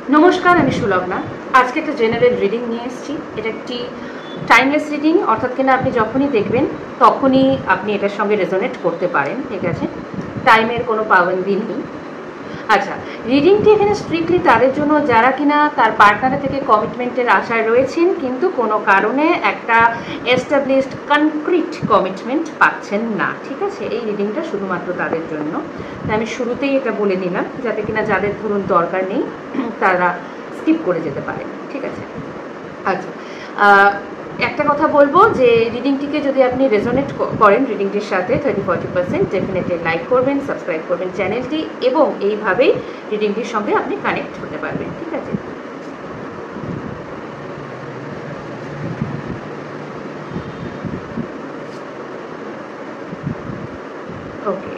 नमस्कार आमी सुलग्ना आज के एक जेनारेल रिडिंग निये एसेछि। एटा एकटी टाइमलेस रिडिंग अर्थात किना आपनि जखोनी देखबेन तखोनी आपनि एटार संगे रेजोनेट करते पारेन। ठीक आछे, टाइमेर कोनो पाबंदी नेই। अच्छा, रिडिंगटी एखाने स्ट्रिक्टली तादेर जोन्नो जारा किना तार पार्टनार थेके कमिटमेंटेर आशाय रयेछेन किन्तु कोनो कारणे एकटा एस्टाब्लिशड कनक्रिट कमिटमेंट पाচ্ছেন ना। ठीक आछे, এই রিডিংটা শুধুমাত্র তাদের জন্য। তাই আমি শুরুতেই এটা বলে নিলাম যাতে কিনা যাদের ধরুন দরকার নেই তারা স্কিপ করে যেতে পারে। ঠিক আছে। আচ্ছা, একটা কথা বলবো যে রিডিংটিকে যদি আপনি রেজোনেট করেন রিডিংটির সাথে 30-40% ডেফিনেটলি লাইক করবেন, সাবস্ক্রাইব করবেন চ্যানেলটি এবং এইভাবেই রিডিংটির সঙ্গে আপনি কানেক্ট হতে পারবেন। ঠিক আছে। ওকে,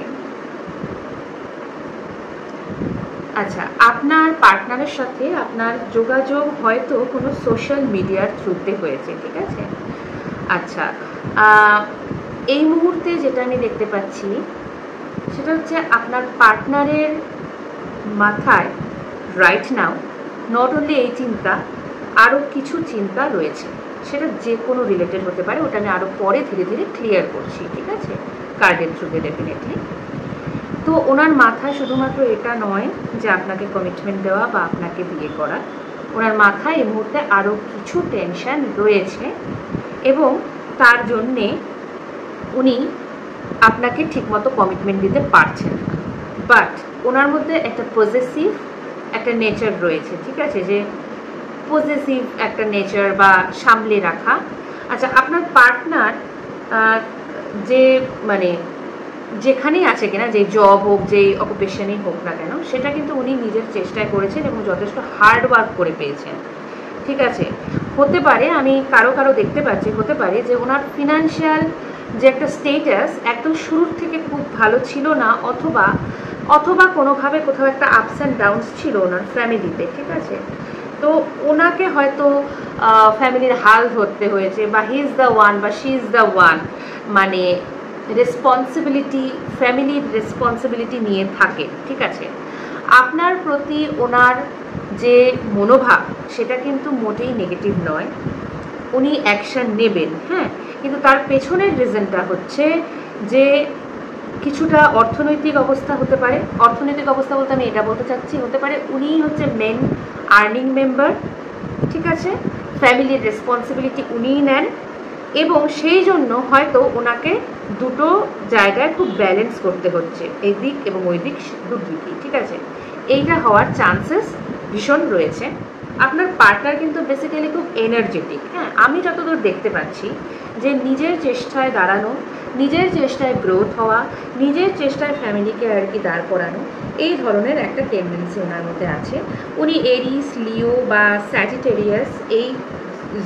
আচ্ছা, আপনার পার্টনারের সাথে আপনার যোগাযোগ হয়তো কোনো সোশ্যাল মিডিয়ার থ্রুতে হয়েছে। ঠিক আছে। আচ্ছা, এই মুহূর্তে যেটা আমি দেখতে পাচ্ছি সেটা হচ্ছে আপনার পার্টনারের মাথায় রাইট নাও নট অনলি এই চিন্তা, আরও কিছু চিন্তা রয়েছে। সেটা যে কোনো রিলেটেড হতে পারে, ওটা আমি আরও পরে ধীরে ধীরে ক্লিয়ার করছি। ঠিক আছে, কার্ডের থ্রুতে ডেফিনেটলি। তো ওনার মাথায় শুধুমাত্র এটা নয় যে আপনাকে কমিটমেন্ট দেওয়া বা আপনাকে বিয়ে করা, ওনার মাথায় এই মুহূর্তে আরও কিছু টেনশন রয়েছে এবং তার জন্যে উনি আপনাকে ঠিকমতো কমিটমেন্ট দিতে পারছেন না। বাট ওনার মধ্যে একটা পজেসিভ একটা নেচার রয়েছে। ঠিক আছে, যে পজেসিভ একটা নেচার বা সামলে রাখা। আচ্ছা, আপনার পার্টনার যে মানে যেখানেই আছে কিনা, যে জব হোক, যে অকুপেশনেই হোক না কেন, সেটা কিন্তু উনি নিজের চেষ্টায় করেছেন এবং যথেষ্ট হার্ড ওয়ার্ক করে পেয়েছেন। ঠিক আছে, হতে পারে আমি কারো দেখতে পাচ্ছি, হতে পারে যে ওনার ফিনান্সিয়াল যে একটা স্টেটাস একদম শুরুর থেকে খুব ভালো ছিল না, অথবা কোনোভাবে কোথাও একটা আপস অ্যান্ড ডাউনস ছিল ওনার ফ্যামিলিতে। ঠিক আছে, তো ওনাকে হয়তো ফ্যামিলির হাল ধরতে হয়েছে, বা হি ইজ দ্য ওয়ান বা শি ইজ দ্য ওয়ান, মানে রেসপন্সিবিলিটি, ফ্যামিলির রেসপন্সিবিলিটি নিয়ে থাকে। ঠিক আছে, আপনার প্রতি ওনার যে মনোভাব সেটা কিন্তু মোটেই নেগেটিভ নয়, উনি অ্যাকশান নেবেন। হ্যাঁ, কিন্তু তার পেছনের রিজনটা হচ্ছে যে কিছুটা অর্থনৈতিক অবস্থা হতে পারে। অর্থনৈতিক অবস্থা বলতে আমি এটা বলতে চাচ্ছি, হতে পারে উনিই হচ্ছে মেন আর্নিং মেম্বার। ঠিক আছে, ফ্যামিলির রেসপন্সিবিলিটি উনিই নেন এবং সেই জন্য হয়তো ওনাকে দুটো জায়গায় খুব ব্যালেন্স করতে হচ্ছে, এই দিক এবং ওই দিক, দুদিকই। ঠিক আছে, এইটা হওয়ার চান্সেস ভীষণ রয়েছে। আপনার পার্টনার কিন্তু বেসিক্যালি খুব এনার্জেটিক। হ্যাঁ, আমি যতদূর দেখতে পাচ্ছি যে নিজের চেষ্টায় দাঁড়ানো, নিজের চেষ্টায় গ্রোথ হওয়া, নিজের চেষ্টায় ফ্যামিলিকে আর কি দাঁড় করানো, এই ধরনের একটা টেন্ডেন্সি ওনার মধ্যে আছে। উনি এরিস, লিও বা স্যাজিটেরিয়াস এই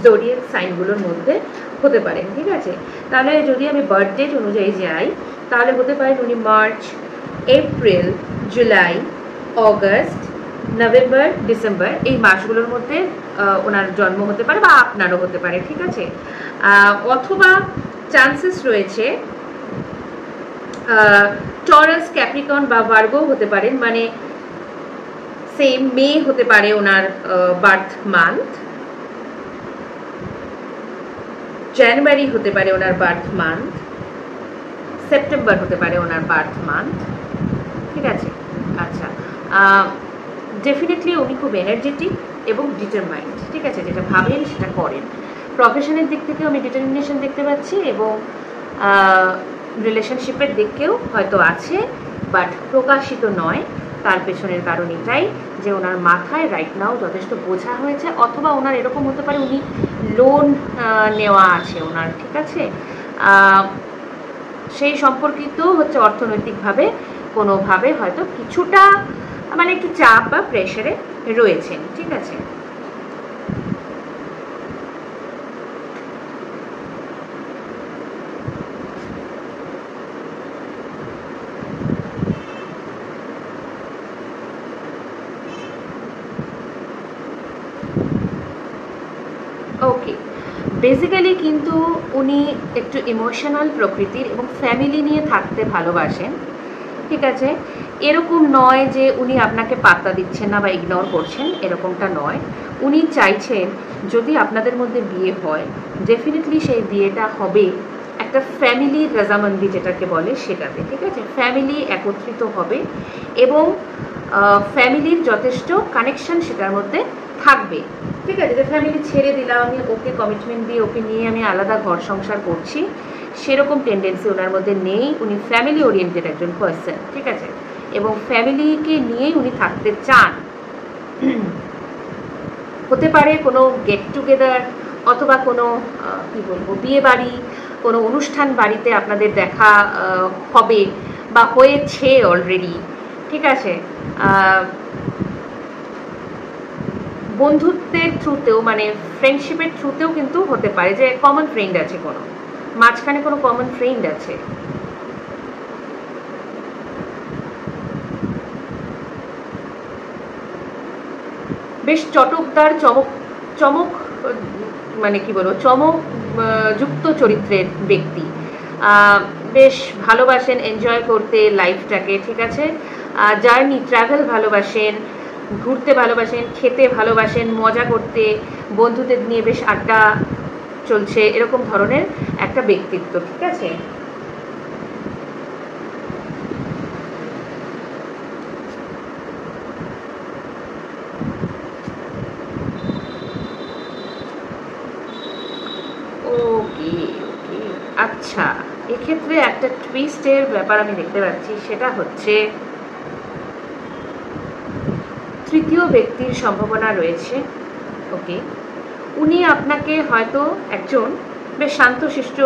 জোডিয়াক সাইনগুলোর মধ্যে হতে পারেন। ঠিক আছে, তাহলে যদি আমি বার্থ ডেট অনুযায়ী যাই তাহলে হতে পারেন উনি March, April, July, August, November, December এই মাসগুলোর মধ্যে ওনার জন্ম হতে পারে বা আপনারও হতে পারে। ঠিক আছে, অথবা চান্সেস রয়েছে টরাস, ক্যাপ্রিকন বা ভার্গো হতে পারেন, মানে সেম মে হতে পারে ওনার বার্থ মান্থ, জানুয়ারি হতে পারে ওনার বার্থ মান্থ, সেপ্টেম্বর হতে পারে ওনার বার্থ মান্থ। ঠিক আছে। আচ্ছা, ডেফিনেটলি উনি খুব এনার্জেটিক এবং ডিটারমাইন্ড। ঠিক আছে, যেটা ভাবেন সেটা করেন। প্রফেশনের দিক থেকেও আমি ডিটারমিনেশন দেখতে পাচ্ছি এবং রিলেশনশিপের দিকেও হয়তো আছে, বাট প্রকাশিত নয়। তার পেছনের কারণ এটাই যে ওনার মাথায় রাইট নাও যথেষ্ট বোঝা হয়েছে, অথবা ওনার এরকম হতে পারে উনি লোন নেওয়া আছে ওনার। ঠিক আছে, সেই সম্পর্কিত হচ্ছে অর্থনৈতিকভাবে কোনোভাবে হয়তো কিছুটা মানে একটু চাপ বা প্রেশারে রয়েছেন। ঠিক আছে, ওকে, বেসিক্যালি কিন্তু উনি একটু ইমোশনাল প্রকৃতির এবং ফ্যামিলি নিয়ে থাকতে ভালোবাসেন। ঠিক আছে? এরকম নয় যে উনি আপনাকে পাত্তা দিচ্ছেন না বা ইগনোর করছেন, এরকমটা নয়। উনি চাইছেন যদি আপনাদের মধ্যে বিয়ে হয়, ডেফিনেটলি সেই বিয়েটা হবে একটা ফ্যামিলির রাজামন্দি যেটাকে বলে সেটাতে, ঠিক আছে? ফ্যামিলি একত্রিত হবে এবং ফ্যামিলির যথেষ্ট কানেকশন সেটার মধ্যে থাকবে, ঠিক আছে? যে ফ্যামিলি ছেড়ে দিলাম, আমি ওকে কমিটমেন্ট দিয়ে ওকে নিয়ে আমি আলাদা ঘর সংসার করছি, সেরকম টেন্ডেন্সি ওনার মধ্যে নেই। উনি ফ্যামিলি ওরিয়েন্টেড একজন পার্সন, ঠিক আছে? এবং ফ্যামিলিকে নিয়েই উনি থাকতে চান। হতে পারে কোনো গেট টুগেদার অথবা কোনো কী বলবো বিয়ে বাড়ি, কোনো অনুষ্ঠান বাড়িতে আপনাদের দেখা হবে বা হয়েছে অলরেডি, ঠিক আছে? বন্ধুত্বের থ্রুতেও মানে ফ্রেন্ডশিপের থ্রুতেও কিন্তু হতে পারে যে কমন ফ্রেন্ড আছে, কোনো মাঝখানে কোনো কমন ফ্রেন্ড আছে। বেশ চটকদার চমক মানে কি বলবো চমক যুক্ত চরিত্রের ব্যক্তি, বেশ ভালোবাসেন এনজয় করতে লাইফটাকে, ঠিক আছে? জার্নি ট্রাভেল ভালোবাসেন, ঘুরতে ভালোবাসেন, খেতে ভালোবাসেন, মজা করতে, বন্ধুদের নিয়ে বেশ আড্ডা চলছে, এরকম ধরনের একটা ব্যক্তিত্ব, ঠিক আছে? ওকে ওকে, আচ্ছা, এক্ষেত্রে একটা টুইস্টের ব্যাপার আমি দেখতে পাচ্ছি, সেটা হচ্ছে তৃতীয় ব্যক্তির সম্ভাবনা রয়েছে। ওকে, উনি আপনাকে হয়তো একজন বেশ শান্তশিষ্ট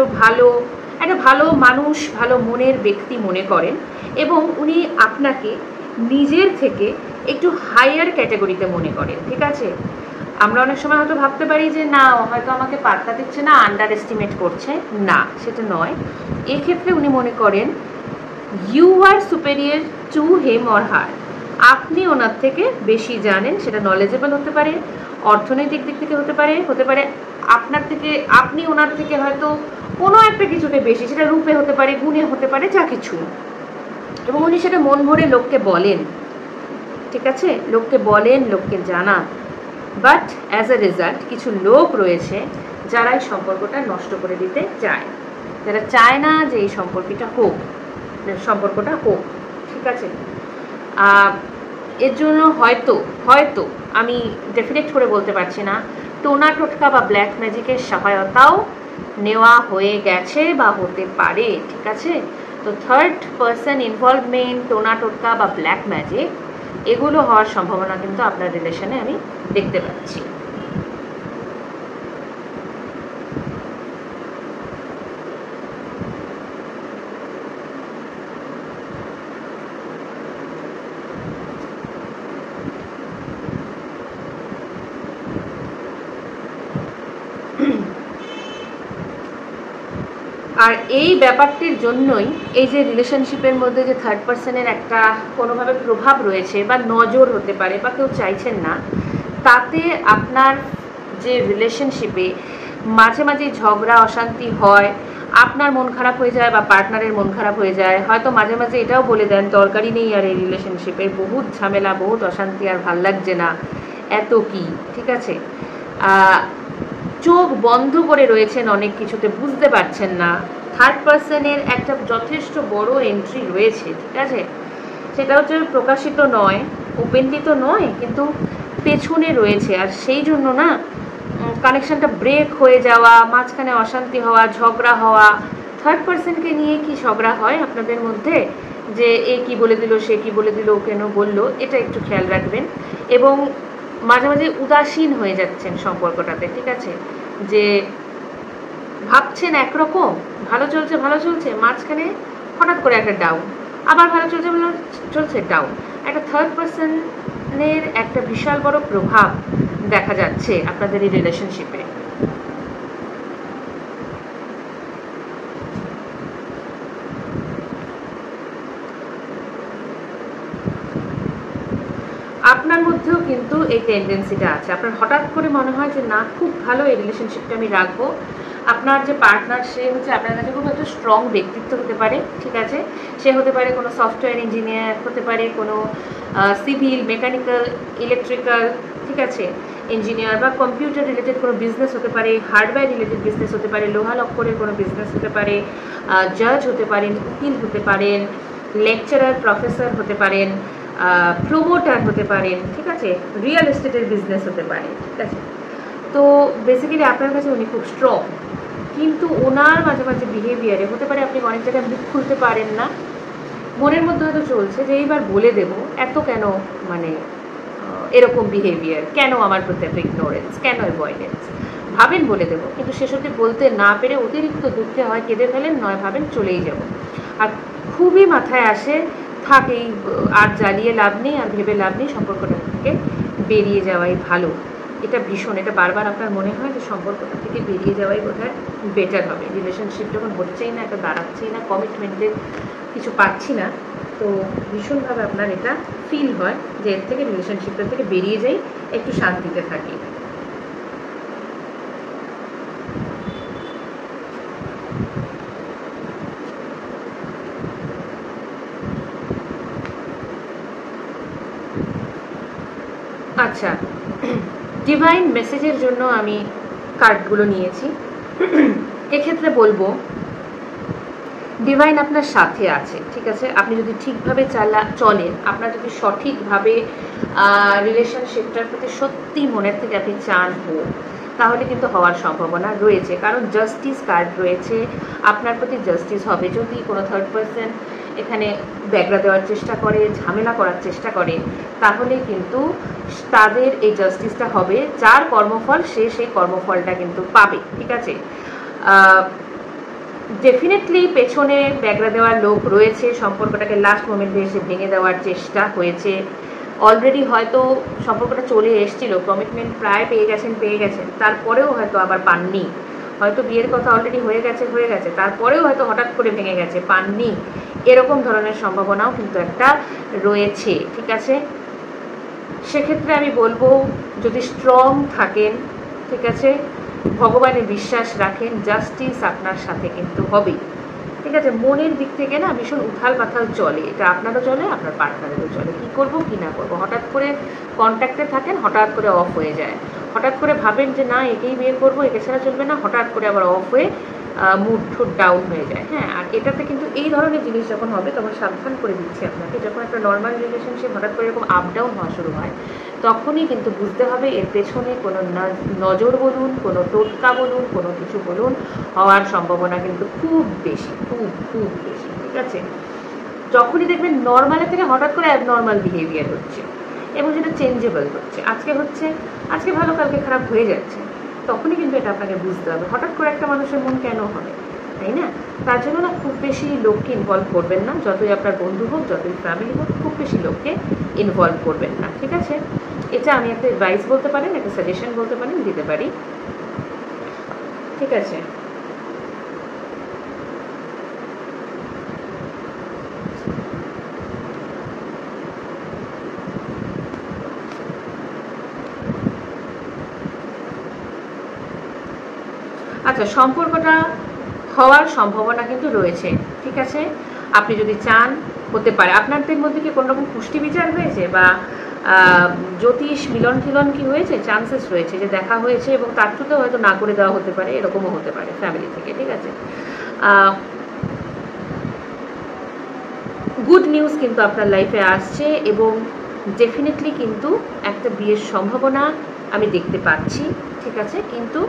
একটা ভালো মানুষ, ভালো মনের ব্যক্তি মনে করেন এবং উনি আপনাকে নিজের থেকে একটু হাইয়ার ক্যাটাগরিতে মনে করেন, ঠিক আছে? আমরা অনেক সময় হয়তো ভাবতে পারি যে না, হয়তো আমাকে পাত্তা দিচ্ছে না, আন্ডার এস্টিমেট করছে, না সেটা নয়। এক্ষেত্রে উনি মনে করেন you are superior to him or her, আপনি ওনার থেকে বেশি জানেন, সেটা নলেজেবল হতে পারে, অর্থনৈতিক দিক থেকে হতে পারে আপনার থেকে, আপনি ওনার থেকে হয়তো কোনো একটা কিছুতে বেশি, সেটা রূপে হতে পারে, গুণে হতে পারে, যা কিছু, এবং উনি সেটা মন ভরে লোককে বলেন, ঠিক আছে? লোককে বলেন, লোককে জানান। বাট অ্যাজ এ রেজাল্ট কিছু লোক রয়েছে যারা এই সম্পর্কটা নষ্ট করে দিতে চায়, যারা চায় না যে এই সম্পর্কটা হোক, ঠিক আছে? এর জন্য হয়তো আমি ডেফিনেট করে বলতে পারছি না, টোনা টোটকা বা ব্ল্যাক ম্যাজিকের সহায়তাও নেওয়া হয়ে গেছে বা হতে পারে, ঠিক আছে? তো থার্ড পার্সন ইনভলভমেন্ট, টোনা টোটকা বা ব্ল্যাক ম্যাজিক, এগুলো হওয়ার সম্ভাবনা কিন্তু আপনার রিলেশনে আমি দেখতে পাচ্ছি। আর এই ব্যাপারটির জন্যই এই যে রিলেশনশিপের মধ্যে যে থার্ড পার্সনের একটা কোনোভাবে প্রভাব রয়েছে বা নজর হতে পারে বা কেউ চাইছেন না, তাতে আপনার যে রিলেশনশিপে মাঝে মাঝে ঝগড়া অশান্তি হয়, আপনার মন খারাপ হয়ে যায় বা পার্টনারের মন খারাপ হয়ে যায়, হয়তো মাঝে মাঝে এটাও বলে দেন দরকারই নেই আর এই রিলেশনশিপে, বহুত ঝামেলা, বহুত অশান্তি, আর ভাল লাগছে না, এত কি, ঠিক আছে? চোখ বন্ধ করে রয়েছেন অনেক কিছুতে, বুঝতে পারছেন না, থার্ড পার্সনের একটা যথেষ্ট বড় এন্ট্রি রয়েছে, ঠিক আছে? সেটা হচ্ছে প্রকাশিত নয়, ওপেনলি তো নয়, কিন্তু পেছনে রয়েছে, আর সেই জন্য না কানেকশনটা ব্রেক হয়ে যাওয়া, মাঝখানে অশান্তি হওয়া, ঝগড়া হওয়া। থার্ড পার্সনকে নিয়ে কি ঝগড়া হয় আপনাদের মধ্যে, যে এ কি বলে দিল, সে কি বলে দিল, কেন বললো, এটা একটু খেয়াল রাখবেন। এবং মাঝে মাঝে উদাসীন হয়ে যাচ্ছেন সম্পর্কটাতে, ঠিক আছে? যে ভাবছেন একরকম, ভালো চলছে, মাঝখানে হঠাৎ করে একটা ডাউন, আবার ভালো চলছে ডাউন। একটা থার্ড পার্সনের একটা বিশাল বড় প্রভাব দেখা যাচ্ছে আপনাদের এই রিলেশনশিপে। আপনার মধ্যে মধ্যেও কিন্তু এই টেন্ডেন্সিটা আছে। আপনার হঠাৎ করে মনে হয় যে না, খুব ভালো, এই রিলেশনশিপটা আমি রাখবো। আপনার যে পার্টনার, সে হচ্ছে আপনার কাছে খুব একটা স্ট্রং ব্যক্তিত্ব হতে পারে, ঠিক আছে। সে হতে পারে কোনো সফটওয়্যার ইঞ্জিনিয়ার, হতে পারে কোনো সিভিল, মেকানিক্যাল, ইলেকট্রিক্যাল, ঠিক আছে, ইঞ্জিনিয়ার, বা কম্পিউটার রিলেটেড কোনো বিজনেস হতে পারে, হার্ডওয়্যার রিলেটেড বিজনেস হতে পারে, লোহা লক্করের কোনো বিজনেস হতে পারে, জাজ হতে পারেন, উকিল হতে পারেন, লেকচারার, প্রফেসর হতে পারেন, প্রোমোটার হতে পারেন, ঠিক আছে, রিয়েল এস্টেটের বিজনেস হতে পারে, ঠিক আছে। তো বেসিক্যালি আপনার কাছে উনি খুব স্ট্রং, কিন্তু ওনার মাঝে মাঝে বিহেভিয়ারে হতে পারে আপনি অনেক জায়গায় মুখ খুলতে পারেন না, মনের মধ্যে হয়তো চলছে যে এইবার বলে দেব, এত কেন মানে এরকম বিহেভিয়ার, কেন আমার প্রতি এত ইগনোরেন্স, কেন অ্যাভয়েডেন্স, ভাবেন বলে দেবো, কিন্তু শেষ অবধি বলতে না পেরে অতিরিক্ত দুঃখে হয় কেঁদে ফেলেন, নয় ভাবেন চলেই যাব। আর খুবই মাথায় আসে থাকেই, আর জ্বালিয়ে লাভ নেই, আর ভেবে লাভ নেই, সম্পর্কটা থেকে বেরিয়ে যাওয়াই ভালো। এটা ভীষণ, এটা বারবার আপনার মনে হয় যে সম্পর্কটা থেকে বেরিয়ে যাওয়াই বোধহয় বেটার হবে। রিলেশনশিপ যখন হচ্ছেই না, এটা দাঁড়াচ্ছেই না, কমিটমেন্টের কিছু পাচ্ছি না, তো ভীষণভাবে আপনার এটা ফিল হয় যে এর থেকে, রিলেশনশিপটা থেকে বেরিয়ে যাই, একটু শান্তিতে থাকি। আচ্ছা, ডিভাইন মেসেজের জন্য আমি কার্ডগুলো নিয়েছি। এক্ষেত্রে বলবো ডিভাইন আপনার সাথে আছে, ঠিক আছে। আপনি যদি ঠিকভাবে চলেন, আপনার যদি সঠিকভাবে রিলেশনশিপটার প্রতি সত্যি মনের থেকে আপনি চান হোক, তাহলে কিন্তু হওয়ার সম্ভাবনা রয়েছে, কারণ জাস্টিস কার্ড রয়েছে, আপনার প্রতি জাস্টিস হবে। যদি কোনো থার্ড পার্সন এখানে ব্যাগরা দেওয়ার চেষ্টা করে, ঝামেলা করার চেষ্টা করে, তাহলে কিন্তু তাদের এই জাস্টিসটা হবে, যার কর্মফল সে সেই কর্মফলটা কিন্তু পাবে, ঠিক আছে। ডেফিনেটলি পেছনে ব্যাগরা দেওয়ার লোক রয়েছে, সম্পর্কটাকে লাস্ট মোমেন্টে এসে ভেঙে দেওয়ার চেষ্টা হয়েছে, অলরেডি হয়তো সম্পর্কটা চলে এসেছিল, কমিটমেন্ট প্রায় পেয়ে গেছেন, তারপরেও হয়তো আবার পাননি, হয়তো বিয়ের কথা অলরেডি হয়ে গেছে, তারপরেও হয়তো হঠাৎ করে ভেঙে গেছে, পাননি, এরকম ধরনের সম্ভাবনাও কিন্তু একটা রয়েছে, ঠিক আছে। সেক্ষেত্রে আমি বলবো যদি স্ট্রং থাকেন, ঠিক আছে, ভগবানে বিশ্বাস রাখেন, জাস্টিস আপনার সাথে কিন্তু হবেই, ঠিক আছে। মনের দিক থেকে না ভীষণ উথাল পাথাল চলে, এটা আপনারও চলে, আপনার পার্টনারেরও চলে, কী করবো কী না করবো, হঠাৎ করে কন্ট্যাক্টে থাকেন, হঠাৎ করে অফ হয়ে যায়, হঠাৎ করে ভাবেন যে না একেই বিয়ে করবো, একে ছাড়া চলবে না, হঠাৎ করে আবার অফ হয়ে মুড ঠুড ডাউন হয়ে যায়। হ্যাঁ, আর এটাতে কিন্তু এই ধরনের জিনিস যখন হবে, তখন সাবধান করে দিচ্ছি আপনাকে, যখন একটা নর্মাল রিলেশনশিপ হঠাৎ করে এরকম আপ ডাউন হওয়া শুরু হয়, তখনই কিন্তু বুঝতে হবে এর পেছনে কোনো নজর বলুন, কোনো টোটকা বলুন, কোনো কিছু বলুন, হওয়ার সম্ভাবনা কিন্তু খুব বেশি, খুব খুব বেশি, ঠিক আছে। যখনই দেখবেন নর্মালের থেকে হঠাৎ করে অ্যাবনর্মাল বিহেভিয়ার হচ্ছে, এবং যেটা চেঞ্জেবল হচ্ছে, আজকে ভালো কালকে খারাপ হয়ে যাচ্ছে, তখনই কিন্তু এটা আপনাকে বুঝতে হবে হঠাৎ করে একটা মানুষের মন কেন হবে, তাই না। তার জন্য না খুব বেশি লোককে ইনভলভ করবেন না, যতই আপনার বন্ধু হোক, যতই ফ্যামিলি হোক, খুব বেশি লোককে ইনভলভ করবেন না, ঠিক আছে। এটা আমি একটা অ্যাডভাইস বলতে পারেন, একটা সাজেশন বলতে পারেন, দিতে পারি, ঠিক আছে। আচ্ছা, সম্পর্কটা হওয়ার সম্ভাবনা কিন্তু রয়েছে, ঠিক আছে। আপনি যদি চান হতে পারে। আপনাদের মধ্যে কি কোনো রকম পুষ্টি বিচার হয়েছে, বা জ্যোতিষ মিলন টিলন কি হয়েছে, চান্সেস রয়েছে যে দেখা হয়েছে, এবং তার থ্রুতেও হয়তো না করে দেওয়া হতে পারে, এরকমও হতে পারে ফ্যামিলি থেকে, ঠিক আছে। গুড নিউজ কিন্তু আপনার লাইফে আসছে, এবং ডেফিনেটলি কিন্তু একটা বিয়ের সম্ভাবনা আমি দেখতে পাচ্ছি, ঠিক আছে। কিন্তু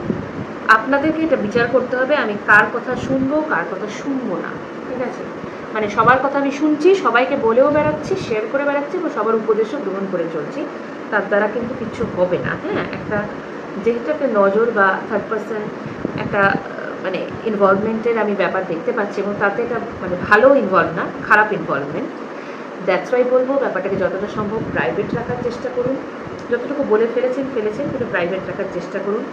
আপনাদেরকে এটা বিচার করতে হবে আমি কার কথা শুনবো, কার কথা শুনবো না, ঠিক আছে। মানে সবার কথা আমি শুনছি, সবাইকে বলেও বেড়াচ্ছি, শেয়ার করে বেড়াচ্ছি, এবং সবার উপদেশও গ্রহণ করে চলছি, তার দ্বারা কিন্তু কিছু হবে না। হ্যাঁ, একটা যেহেতু একটা নজর বা থার্ড পার্সন একটা মানে ইনভলভমেন্টের আমি ব্যাপার দেখতে পাচ্ছি, এবং তাতে এটা মানে ভালো ইনভলভ না, খারাপ ইনভলভমেন্ট। দ্যাটস ওয়াই বলবো ব্যাপারটাকে যতটা সম্ভব প্রাইভেট রাখার চেষ্টা করুন, যতটুকু বলে ফেলেছেন কিন্তু প্রাইভেট রাখার চেষ্টা করুন।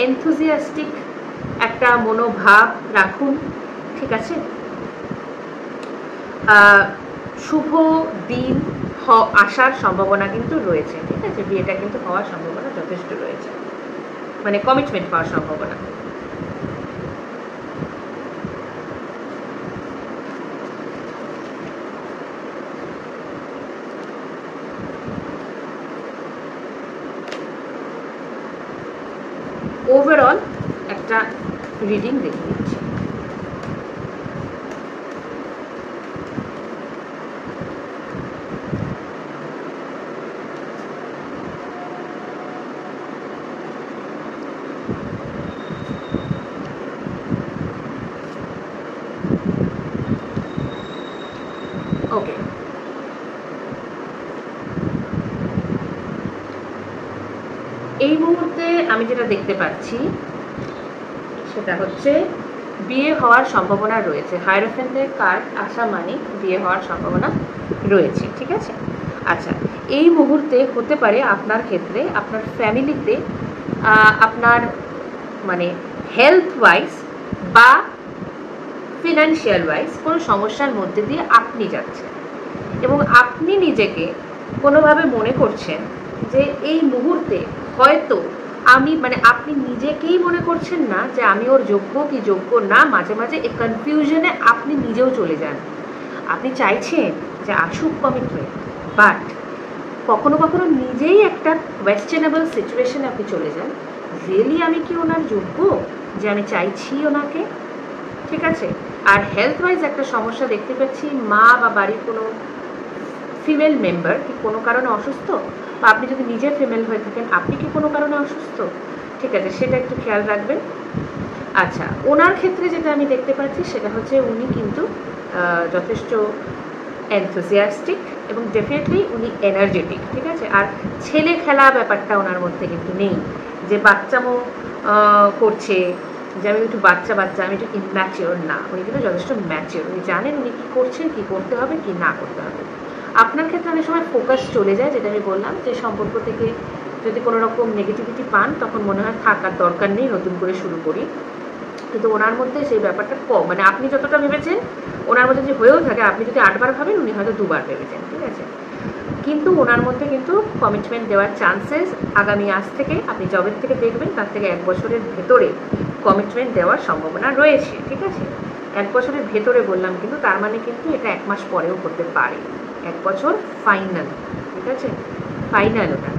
এনথুজিয়াস্টিক একটা মনোভাব রাখুন, ঠিক আছে। শুভ দিন আসার সম্ভাবনা কিন্তু রয়েছে, ঠিক আছে? বিয়েটা কিন্তু হওয়ার সম্ভাবনা যথেষ্ট রয়েছে, মানে কমিটমেন্ট পাওয়ার সম্ভাবনা। ওভারঅল একটা রিডিং দেখে নিচ্ছি। ওকে, এই মুহূর্তে আমি যেটা দেখতে পাচ্ছি সেটা হচ্ছে বিয়ে হওয়ার সম্ভাবনা রয়েছে। হায়ারোফ্যান্টের কার্ড আসা মানে বিয়ে হওয়ার সম্ভাবনা রয়েছে, ঠিক আছে? আচ্ছা, এই মুহূর্তে হতে পারে আপনার ক্ষেত্রে আপনার ফ্যামিলিতে আপনার মানে হেলথ ওয়াইজ বা ফিনান্সিয়াল ওয়াইজ কোনো সমস্যার মধ্যে দিয়ে আপনি যাচ্ছেন এবং আপনি নিজেকে কোনোভাবে মনে করছেন যে এই মুহূর্তে হয়তো আমি মানে আপনি নিজেকেই মনে করছেন না যে আমি ওর যোগ্য কি যোগ্য না। মাঝে মাঝে এই কনফিউশনে আপনি নিজেও চলে যান। আপনি চাইছেন যে আসুক কমিটমেন্ট, বাট কখনো কখনো নিজেই একটা কোয়েশ্চেনেবল সিচুয়েশনে আপনি চলে যান, রিয়েলি আমি কি ওনার যোগ্য যে আমি চাইছি ওনাকে, ঠিক আছে? আর হেলথ ওয়াইজ একটা সমস্যা দেখতে পাচ্ছি, মা বা বাড়ির কোনো ফিমেল মেম্বার কি কোনো কারণে অসুস্থ, বা আপনি যদি নিজে ফিমেল হয়ে থাকেন আপনি কি কোনো কারণে অসুস্থ, ঠিক আছে? সেটা একটু খেয়াল রাখবেন। আচ্ছা, ওনার ক্ষেত্রে যেটা আমি দেখতে পাচ্ছি সেটা হচ্ছে উনি কিন্তু যথেষ্ট এনথুজিয়াস্টিক এবং ডেফিনেটলি উনি এনার্জেটিক, ঠিক আছে? আর ছেলে খেলা ব্যাপারটা ওনার মধ্যে কিন্তু নেই, যে বাচ্চামো করছে, যে আমি একটু বাচ্চা বাচ্চা, আমি একটু ইনম্যাচিওর না। উনি কিন্তু যথেষ্ট ম্যাচিওর, উনি জানেন উনি কী করছেন, কী করতে হবে কি না করতে হবে। আপনার ক্ষেত্রে অনেক সময় ফোকাস চলে যায়, যেটা আমি বললাম যে সম্পর্ক থেকে যদি কোনো রকম নেগেটিভিটি পান তখন মনে হয় থাকার দরকার নেই, নতুন করে শুরু করি। কিন্তু ওনার মধ্যে সেই ব্যাপারটা কম, মানে আপনি যতটা ভেবেছেন ওনার মধ্যে যে হয়েও থাকে, আপনি যদি 8 বার ভাবেন উনি হয়তো 2 বার ভেবেছেন, ঠিক আছে? কিন্তু ওনার মধ্যে কিন্তু কমিটমেন্ট দেওয়ার চান্সেস আগামী আজ থেকে আপনি জবের থেকে দেখবেন তার থেকে 1 বছরের ভেতরে কমিটমেন্ট দেওয়ার সম্ভাবনা রয়েছে, ঠিক আছে? 1 বছরের ভেতরে বললাম, কিন্তু তার মানে কিন্তু এটা 1 মাস পরেও করতে পারে। 1 বছর ফাইনাল, ঠিক আছে? ফাইনাল ওটা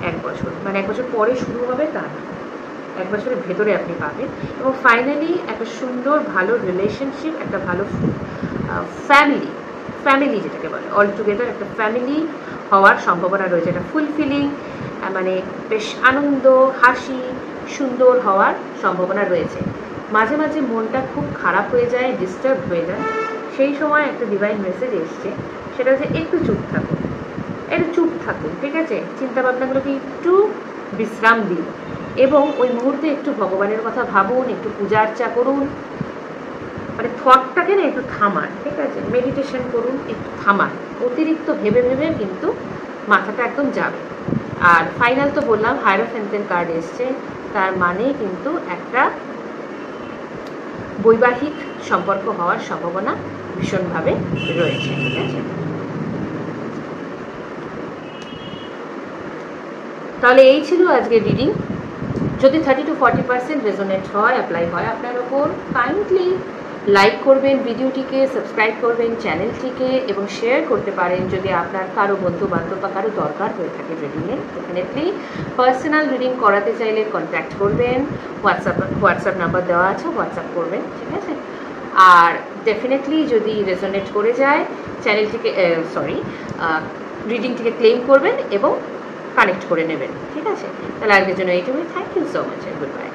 1 বছর, মানে 1 বছর পরে শুরু হবে তা না, 1 বছরের ভেতরে আপনি পাবেন। এবং ফাইনালি একটা সুন্দর ভালো রিলেশনশিপ, একটা ভালো ফ্যামিলি যেটাকে বলে অল টুগেদার একটা ফ্যামিলি হওয়ার সম্ভাবনা রয়েছে। একটা ফুলফিলিং মানে বেশ আনন্দ হাসি সুন্দর হওয়ার সম্ভাবনা রয়েছে। মাঝে মাঝে মনটা খুব খারাপ হয়ে যায়, ডিস্টার্ব হয়ে যায়, সেই সময় একটা ডিভাইন মেসেজ এসছে, সেটা হচ্ছে একটু চুপ থাকুন, ঠিক আছে? চিন্তাভাবনাগুলোকে একটু বিশ্রাম দিন এবং ওই মুহূর্তে একটু ভগবানের কথা ভাবুন, একটু পূজা আর্চা করুন, মানে থটটাকে না একটু থামান, ঠিক আছে? মেডিটেশন করুন, একটু থামান। অতিরিক্ত ভেবে ভেবে কিন্তু মাথাটা একদম যাবে। আর ফাইনাল তো বললাম হায়ারোফ্যান্টের কার্ড এসছে, তার মানে কিন্তু একটা বৈবাহিক সম্পর্ক হওয়ার সম্ভাবনা ভীষণভাবে রয়েছে, ঠিক আছে? তাহলে এই ছিল আজকের রিডিং। যদি 30 to 40% রেজোনেট হয়, অ্যাপ্লাই হয় আপনার ওপর, কাইন্ডলি লাইক করবেন ভিডিওটিকে, সাবস্ক্রাইব করবেন চ্যানেলটিকে এবং শেয়ার করতে পারেন যদি আপনার কারো বন্ধু বান্ধব বা কারো দরকার হয়ে থাকে রিডিংয়ে। ডেফিনেটলি পার্সোনাল রিডিং করাতে চাইলে কন্ট্যাক্ট করবেন, হোয়াটসঅ্যাপ নাম্বার দেওয়া আছে, হোয়াটসঅ্যাপ করবেন, ঠিক আছে? আর ডেফিনেটলি যদি রেজোনেট করে যায় চ্যানেলটিকে রিডিংটিকে ক্লেম করবেন এবং কানেক্ট করে নেবেন, ঠিক আছে? তাহলে আজকের জন্য এইটুকুই। Thank you so much, good bye.